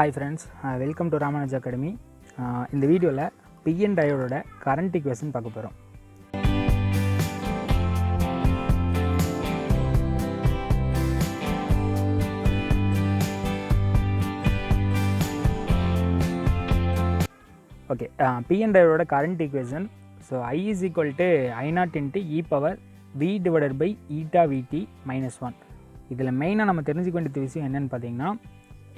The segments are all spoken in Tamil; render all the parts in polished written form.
Hi friends, welcome to Ramanuja Academy. In the video la PN diode current equation பார்க்க போறோம். Okay, PN diode current equation. So I is equal to I0 into e power v divided by eta vt minus 1. இதில் மெயினாக நம்ம தெரிஞ்சுக்க வேண்டிய விஷயம் என்னென்னு பார்த்தீங்கன்னா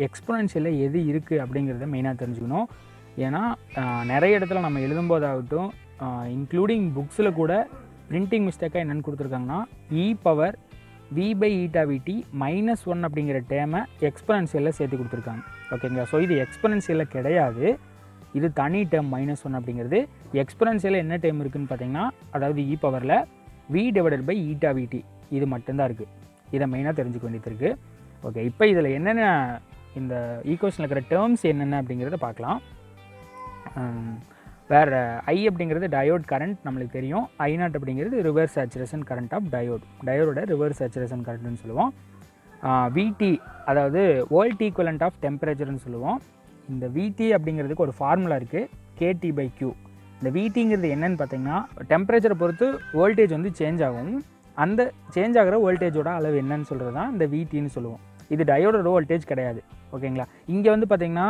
எக்ஸ்பொனென்ஷியலில் எது இருக்குது அப்படிங்கிறத மெயினாக தெரிஞ்சுக்கணும். ஏன்னா நிறைய இடத்துல நம்ம எழுதும்போதாகட்டும் இன்க்ளூடிங் புக்ஸில் கூட பிரிண்டிங் மிஸ்டேக்காக என்னென்னு கொடுத்துருக்காங்கன்னா e power we by eta விடி மைனஸ் 1 அப்படிங்கிற டேமை எக்ஸ்பொனென்ஷியலில் சேர்த்து கொடுத்துருக்காங்க. ஓகேங்களா? ஸோ இது எக்ஸ்பொனென்ஷியலில் கிடையாது, இது தனி டேம் மைனஸ் 1 அப்படிங்கிறது. எக்ஸ்பொனென்ஷியலில் என்ன டேம் இருக்குதுன்னு பார்த்தீங்கன்னா, அதாவது இ பவரில் வி டிவைடட் பை ஈட்டா விடி இது மட்டும்தான் இருக்குது. இதை மெயினாக தெரிஞ்சுக்க வேண்டியது இருக்குது. ஓகே, இப்போ இதில் என்னென்ன இந்த ஈக்குவேஷனில் இருக்கிற டேர்ம்ஸ் என்னென்ன அப்படிங்கிறத பார்க்கலாம். வேறு ஐ அப்படிங்கிறது டயோட் கரண்ட் நம்மளுக்கு தெரியும். I0 அப்படிங்கிறது ரிவர்ஸ் சேச்சுரேஷன் கரண்ட் ஆஃப் டயோடோட ரிவர்ஸ் சேச்சுரேஷன் கரண்ட்னு சொல்லுவோம். விடி அதாவது வோல்ட் ஈக்குவலண்ட் ஆஃப் டெம்பரேச்சர்னு சொல்லுவோம். இந்த விடி அப்படிங்கிறதுக்கு ஒரு ஃபார்முலா இருக்குது, கேடி பை கியூ. இந்த விடிங்கிறது என்னென்னு பார்த்தீங்கன்னா டெம்பரேச்சரை பொறுத்து வோல்டேஜ் வந்து சேஞ்ச் ஆகும். அந்த சேஞ்ச் ஆகிற வோல்டேஜோட அளவு என்னன்னு சொல்கிறது தான் இந்த விடின்னு சொல்லுவோம். இது டயோடோட வோல்டேஜ் கிடையாது. ஓகேங்களா? இங்கே வந்து பார்த்தீங்கன்னா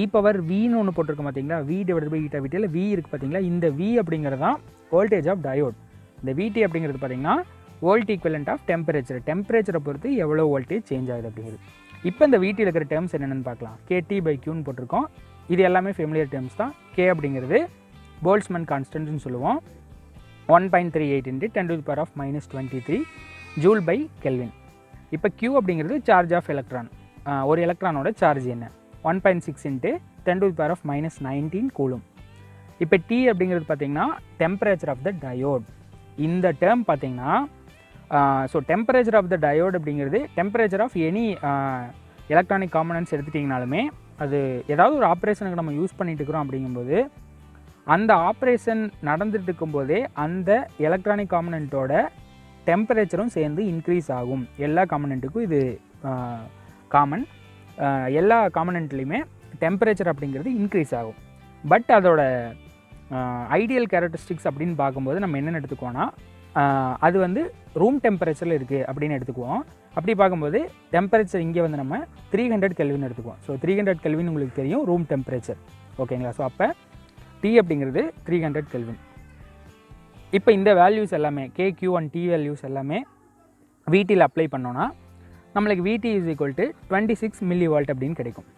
இ பவர் வின்னு ஒன்று போட்டிருக்கோம் பார்த்தீங்களா, வி டிவைடட் பை ஈட்டா விடியில் வி இருக்குது பார்த்தீங்களா, இந்த வி அப்படிங்கிறது தான் வோல்டேஜ் ஆஃப் டயோட். இந்த விடி அப்படிங்கிறது பார்த்தீங்கன்னா வோல்ட் ஈக்குவலண்ட் ஆஃப் டெம்பரேச்சரை பொறுத்து எவ்வளோ வோல்டேஜ் சேஞ்ச் ஆகுது அப்படிங்கிறது. இப்போ இந்த விடியில் இருக்கிற டேர்ம்ஸ் என்னென்னு பார்க்கலாம். கேடி பை கியூன்னு போட்டிருக்கோம். இது எல்லாமே ஃபெமிலியர் டேர்ம்ஸ் தான். கே அப்படிங்கிறது போல்ட்ஸ்மேன் கான்ஸ்டன்ட்னு சொல்லுவோம். 1.38 into 10 to the power of minus 23 joule by kelvin. இப்போ Q அப்படிங்கிறது சார்ஜ் ஆஃப் எலக்ட்ரான். ஒரு எலக்ட்ரானோட சார்ஜ் என்ன 1.6 into 10 to the power of minus 19 கூலும். இப்போ T அப்படிங்கிறது பார்த்தீங்கன்னா டெம்பரேச்சர் ஆஃப் த டயோட். இந்த டேர்ம் பார்த்தீங்கன்னா so temperature of the diode அப்படிங்கிறது temperature of any electronic components எடுத்துட்டிங்கனாலுமே அது ஏதாவது ஒரு ஆப்ரேஷனுக்கு நம்ம யூஸ் பண்ணிட்டு இருக்கிறோம் அப்படிங்கும்போது அந்த ஆப்ரேஷன் நடந்துட்டு இருக்கும்போதே அந்த எலக்ட்ரானிக் காம்பனண்ட்டோட டெம்பரேச்சரும் சேர்ந்து இன்க்ரீஸ் ஆகும். எல்லா காம்பனண்ட்டுக்கும் இது காமன். எல்லா காம்பனண்ட்லேயுமே டெம்பரேச்சர் அப்படிங்கிறது இன்க்ரீஸ் ஆகும். பட் அதோட ஐடியல் கேரக்டரிஸ்டிக்ஸ் அப்படின்னு பார்க்கும்போது நம்ம என்னென்னு எடுத்துக்குவோன்னா அது வந்து ரூம் டெம்பரேச்சரில் இருக்குது அப்படின்னு எடுத்துக்குவோம். அப்படி பார்க்கும்போது டெம்பரேச்சர் இங்கே வந்து நம்ம 300 கெல்வின் எடுத்துக்குவோம். ஸோ 300 கெல்வின் உங்களுக்கு தெரியும் ரூம் டெம்பரேச்சர். ஓகேங்களா? ஸோ அப்போ T அப்படிங்கிறது 300 கெல்வின். இப்போ இந்த வேல்யூஸ் எல்லாமே KQ அண்ட் T வேல்யூஸ் எல்லாமே VTயில் அப்ளை பண்ணோன்னா நம்மளுக்கு VT is equal to 26 millivolt அப்படின்னு கிடைக்கும்.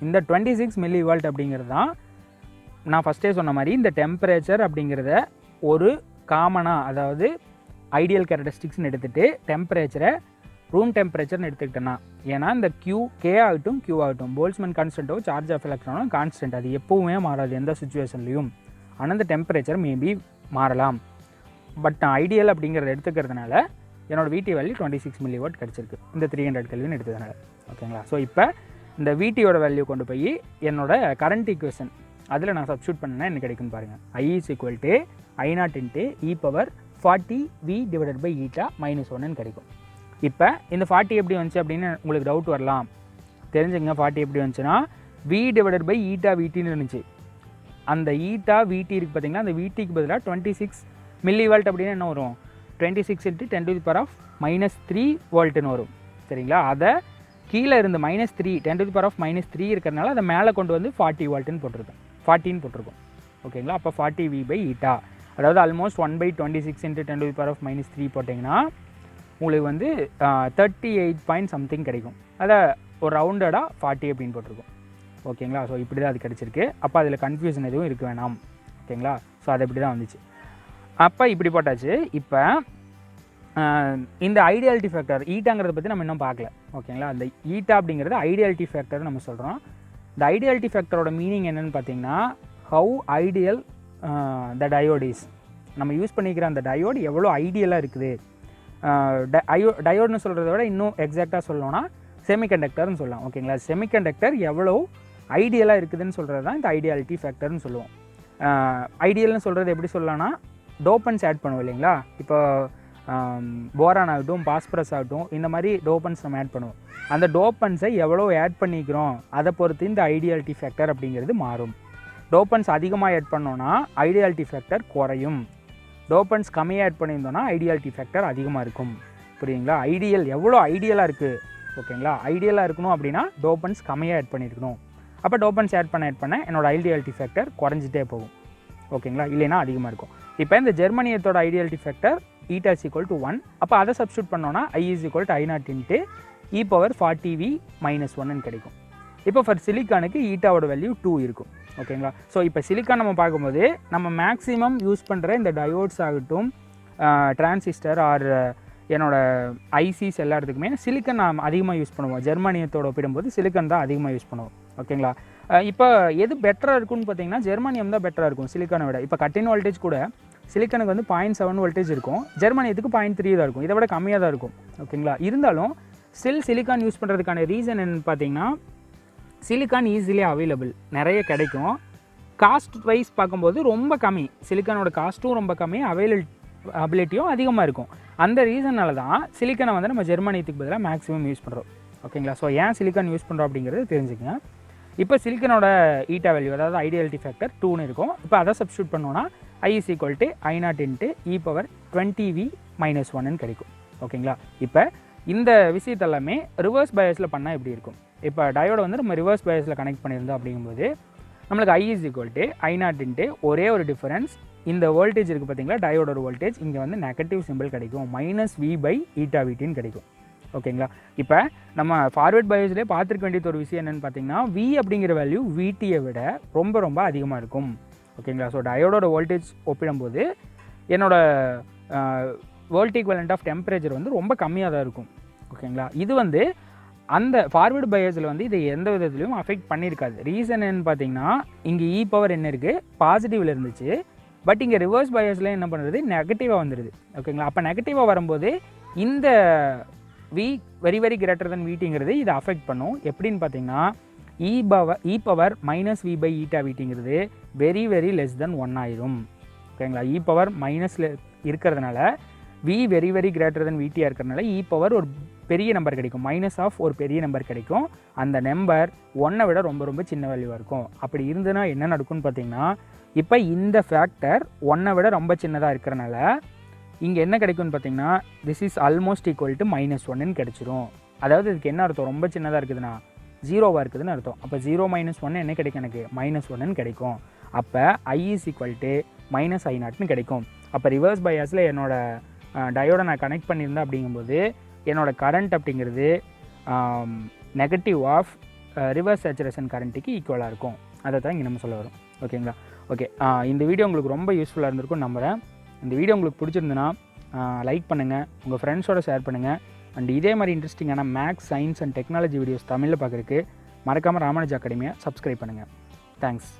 இந்த 26 மில்லிவால்ட் அப்படிங்கிறது தான் நான் ஃபஸ்ட்டே சொன்ன மாதிரி இந்த டெம்பரேச்சர் அப்படிங்கிறத ஒரு காமனாக அதாவது ஐடியல் கேரக்டரிஸ்டிக்ஸ்னு எடுத்துகிட்டு டெம்பரேச்சரை ரூம் டெம்பரேச்சர்னு எடுத்துக்கிட்டேன்னா, ஏன்னா இந்த K ஆகட்டும் Q ஆகட்டும் போல்ட்ஸ்மேன் கான்ஸ்டன்ட்டோ சார்ஜ் ஆஃப் எலக்ட்ரானோ கான்ஸ்டன்ட், அது எப்போவுமே மாறாது எந்த சுச்சுவேஷன்லையும். ஆனால் இந்த டெம்பரேச்சர் மேபி மாறலாம். பட் நான் ஐடியல் அப்படிங்கிறத எடுத்துக்கிறதுனால என்னோடய VT வேல்யூ 26 மில்லிவாட் கிடச்சிருக்கு இந்த 300 கெல்வின் எடுத்ததுனால. ஓகேங்களா? ஸோ இப்போ இந்த VTயோட வேல்யூ கொண்டு போய் என்னோடய கரண்ட் ஈக்குவேஷன் அதில் நான் சப்ஸ்டியூட் பண்ணேன்னா என்ன கிடைக்குன்னு பாருங்கள். I is equal to I0 into e power 40 v divided by eta minus 1 கிடைக்கும். இப்போ இந்த 40 எப்படி வந்துச்சு அப்படின்னு உங்களுக்கு டவுட் வரலாம். தெரிஞ்சுங்க 40 எப்படி வந்துச்சுன்னா v டிவைடட் பை ஈட்டா விடின்னு இருந்துச்சு. அந்த ஈட்டா விடி இருக்குது பார்த்தீங்களா, அந்த விடிக்கு பதிலாக 26 மில்லிவால்ட் அப்படின்னு என்ன வரும் 26 into 10 to the power of minus 3 வோல்ட்டுன்னு வரும். சரிங்களா? அதை கீழே இருந்து -3 10 to the power of -3 இருக்கிறதுனால அதை மேலே கொண்டு வந்து 40 வோல்ட்டுன்னு போட்டிருக்கோம், 40ன்னு போட்டிருக்கோம். ஓகேங்களா? அப்போ 40 v by ஈட்டா அதாவது almost 1/26 into 10 to the power of -3 போட்டிங்கன்னா உங்களுக்கு வந்து 38 பாயிண்ட் சம்திங் கிடைக்கும். அதை ஒரு ரவுண்டடாக 40 அப்படின்னு போட்டிருக்கோம். ஓகேங்களா? ஸோ இப்படி தான் அது கிடச்சிருக்கு. அப்போ அதில் கன்ஃபியூஷன் எதுவும் இருக்க வேணாம். ஓகேங்களா? ஸோ அது இப்படி தான் வந்துச்சு. அப்போ இப்படி போட்டாச்சு. இப்போ இந்த ஐடியாலிட்டி ஃபேக்டர் ஈட்டாங்கிறத பற்றி நம்ம இன்னும் பார்க்கல. ஓகேங்களா? அந்த ஈட்டா அப்படிங்கிறது ஐடியாலிட்டி ஃபேக்டர் நம்ம சொல்கிறோம். இந்த ஐடியாலிட்டி ஃபேக்டரோட மீனிங் என்னென்னு பார்த்தீங்கன்னா how ideal the diode is. நம்ம யூஸ் பண்ணிக்கிற அந்த டயோடு எவ்வளோ ஐடியலாக இருக்குது. டயோட்னு சொல்கிறத விட இன்னும் எக்ஸாக்டாக சொல்லணும்னா செமிகண்டக்டர்னு சொல்லலாம். ஓகேங்களா? செமிகண்டக்டர் எவ்வளோ ஐடியலாக இருக்குதுன்னு சொல்கிறது தான் இந்த ஐடியாலிட்டி ஃபேக்டர்னு சொல்லுவோம். ஐடியல்னு சொல்கிறது எப்படி சொல்லலாம்னா டோப்பன்ஸ் ஆட் பண்ணுவோம் இல்லைங்களா? இப்போ போரான் ஆகட்டும், பாஸ்பரஸ் ஆகட்டும், இந்த மாதிரி டோப்பன்ஸ் நம்ம ஆட் பண்ணுவோம். அந்த டோப்பன்ஸை எவ்வளோ ஆட் பண்ணிக்கிறோம் அதை பொறுத்து இந்த ஐடியாலிட்டி ஃபேக்டர் அப்படிங்கிறது மாறும். டோப்பன்ஸ் அதிகமாக ஆட் பண்ணோன்னா ஐடியாலிட்டி ஃபேக்டர் குறையும். டோப்பன்ஸ் கம்மியாக ஆட் பண்ணியிருந்தோன்னா ஐடியாலிட்டி ஃபேக்டர் அதிகமாக இருக்கும். புரியுங்களா? ஐடியல் எவ்வளோ ஐடியலாக இருக்குது, ஓகேங்களா? ஐடியலாக இருக்கணும் அப்படின்னா டோப்பன்ஸ் கம்மியாக ஆட் பண்ணியிருக்கணும். அப்போ டோப்பன்ஸ் ஆட் பண்ண என்னோட ஐடியாலிட்டி ஃபேக்டர் குறைஞ்சிட்டே போகும், ஓகேங்களா? இல்லைன்னா அதிகமாக இருக்கும். இப்போ இந்த ஜெர்மனியத்தோட ideality factor eta is equal to 1. அப்போ அதை சப்ஸ்டியூட் பண்ணோன்னா I is equal to I0 into e⁻40v-1 கிடைக்கும். இப்போ ஃபார் சிலிக்கானுக்கு ஈட்டாவோட வேல்யூ 2 இருக்கும், ஓகேங்களா? ஸோ இப்போ சிலிக்கான் நம்ம பார்க்கும்போது நம்ம மேக்ஸிமம் யூஸ் பண்ணுற இந்த டயோட்ஸ் ஆகட்டும், டிரான்சிஸ்டர் ஆர் என்னோட ஐசிஸ் எல்லா இடத்துக்குமே சிலிக்கன் நாம் அதிகமாக யூஸ் பண்ணுவோம். ஜெர்மானியத்தோட ஒப்பிடும்போது சிலிக்கன் தான் அதிகமாக யூஸ் பண்ணுவோம், ஓகேங்களா? இப்போ எது பெட்டராக இருக்குன்னு பார்த்தீங்கன்னா ஜெர்மானியம் தான் பெட்டராக இருக்கும் சிலிக்கானை விட. இப்போ கட்டின் வோல்டேஜ் கூட சிலிக்கனுக்கு வந்து 0.7 வோல்டேஜ் இருக்கும், ஜெர்மானியத்துக்கு 0.3 தான் இருக்கும். இதை விட கம்மியாக தான் இருக்கும், ஓகேங்களா? இருந்தாலும் ஸ்டில் சிலிக்கான் யூஸ் பண்ணுறதுக்கான ரீசன் என்னென்னு பார்த்தீங்கன்னா சிலிக்கான் ஈஸிலி அவைலபிள், நிறைய கிடைக்கும். காஸ்ட் வைஸ் பார்க்கும்போது ரொம்ப கம்மி, சிலிக்கானோட காஸ்ட்டும் ரொம்ப கம்மி, அவைலபிலிட்டியும் அதிகமாக இருக்கும். அந்த ரீசனால தான் சிலிக்கானை வந்து நம்ம ஜெர்மானியத்துக்கு பதிலாக மேக்ஸிமம் யூஸ் பண்ணுறோம், ஓகேங்களா? ஸோ ஏன் சிலிக்கான் யூஸ் பண்ணுறோம் அப்படிங்கிறது தெரிஞ்சுக்கங்க. இப்போ சிலிக்கனோட ஈட்டா வேல்யூ அதாவது ஐடியாலிட்டி ஃபேக்டர் 2ன்னு இருக்கும். இப்போ அதை சப்ஸ்டியூட் பண்ணோன்னா I is equal to I0 into e⁻20v-1 கிடைக்கும், ஓகேங்களா? இப்போ இந்த விஷயத்தெல்லாமே ரிவர்ஸ் பயாஸில் பண்ணால் எப்படி இருக்கும்? இப்போ டயோட வந்து நம்ம ரிவர்ஸ் பயாஸில் கனெக்ட் பண்ணியிருந்தோம் அப்படிங்கும்போது நம்மளுக்கு I is equal to I0 into ஒரே ஒரு டிஃபரன்ஸ், இந்த வோல்டேஜ் இருக்குது பார்த்தீங்களா, டயோட வோல்டேஜ் இங்கே வந்து நெகட்டிவ் சிம்பிள் கிடைக்கும், -v/ஈட்டா-vtன்னு கிடைக்கும், ஓகேங்களா? இப்போ நம்ம ஃபார்வர்ட் பயாஸ்லேயே பார்த்துருக்க வேண்டியது ஒரு விஷயம் என்னென்னு பார்த்தீங்கன்னா V அப்படிங்கிற வேல்யூ VTயை விட ரொம்ப ரொம்ப அதிகமாக இருக்கும், ஓகேங்களா? ஸோ டயோடோட வோல்டேஜ் ஒப்பிடும்போது என்னோட வோல்ட் ஈக்குவலண்ட் ஆஃப் டெம்பரேச்சர் வந்து ரொம்ப கம்மியாக தான் இருக்கும், ஓகேங்களா? இது வந்து அந்த ஃபார்வர்டு பயாஸில் வந்து இதை எந்த விதத்துலையும் அஃபெக்ட் பண்ணியிருக்காது. ரீசன் என்னன்னு பார்த்தீங்கன்னா இங்கே E பவர் என்ன இருக்குது, பாசிட்டிவில் இருந்துச்சு. பட் இங்கே ரிவர்ஸ் பயாஸில் என்ன பண்ணுறது, நெகட்டிவாக வந்துடுது, ஓகேங்களா? அப்போ நெகட்டிவாக வரும்போது இந்த V very very greater than VTங்கிறது இதை அஃபெக்ட் பண்ணும். எப்படின்னு பார்த்தீங்கன்னா e⁻v/ஈட்டா-vtங்கிறது வெரி வெரி லெஸ் தென் 1 ஆயிரும், ஓகேங்களா? E பவர் மைனஸில் இருக்கிறதுனால V very very greater than VTயாக இருக்கிறதுனால E பவர் ஒரு பெரிய நம்பர் கிடைக்கும், மைனஸ் ஆஃப் ஒரு பெரிய நம்பர் கிடைக்கும். அந்த நம்பர் 1ஐ விட ரொம்ப ரொம்ப சின்ன வேல்யூவாக இருக்கும். அப்படி இருந்ததுன்னா என்ன நடக்கும்னு பார்த்தீங்கன்னா இப்போ இந்த ஃபேக்டர் 1ஐ விட ரொம்ப சின்னதாக இருக்கிறனால இங்கே என்ன கிடைக்கும்னு பார்த்தீங்கன்னா this is almost equal to -1ன்னு கிடைச்சிரும். அதாவது இதுக்கு என்ன அர்த்தம், ரொம்ப சின்னதாக இருக்குதுன்னா 0வாக இருக்குதுன்னு அர்த்தம். அப்போ 0 - 1 என்ன கிடைக்கும், எனக்கு -1ன்னு கிடைக்கும். அப்போ I இஸ் ஈக்குவல் டு -I0ன்னு கிடைக்கும். அப்போ ரிவர்ஸ் பயாஸில் என்னோட டயோட நான் கனெக்ட் பண்ணியிருந்தேன் அப்படிங்கும்போது என்னோட கரண்ட் அப்படிங்கிறது நெகட்டிவ் ஆஃப் ரிவர்ஸ் சேச்சுரேஷன் கரண்ட்டுக்கு ஈக்குவலாக இருக்கும். அதை தான் இங்கே நம்ம சொல்ல வரோம், ஓகேங்களா? ஓகே, இந்த வீடியோ உங்களுக்கு ரொம்ப யூஸ்ஃபுல்லாக இருந்திருக்கும்னு நம்புகிறேன். இந்த வீடியோ உங்களுக்கு பிடிச்சிருந்துன்னா லைக் பண்ணுங்கள், உங்கள் ஃப்ரெண்ட்ஸோட ஷேர் பண்ணுங்கள். அண்ட் இதே மாதிரி இன்ட்ரெஸ்டிங்கான maths, science and technology videos தமிழில் பார்க்குறதுக்கு மறக்காமல் ராமானுஜா அகாடமியை சப்ஸ்கிரைப் பண்ணுங்கள். தேங்க்ஸ்.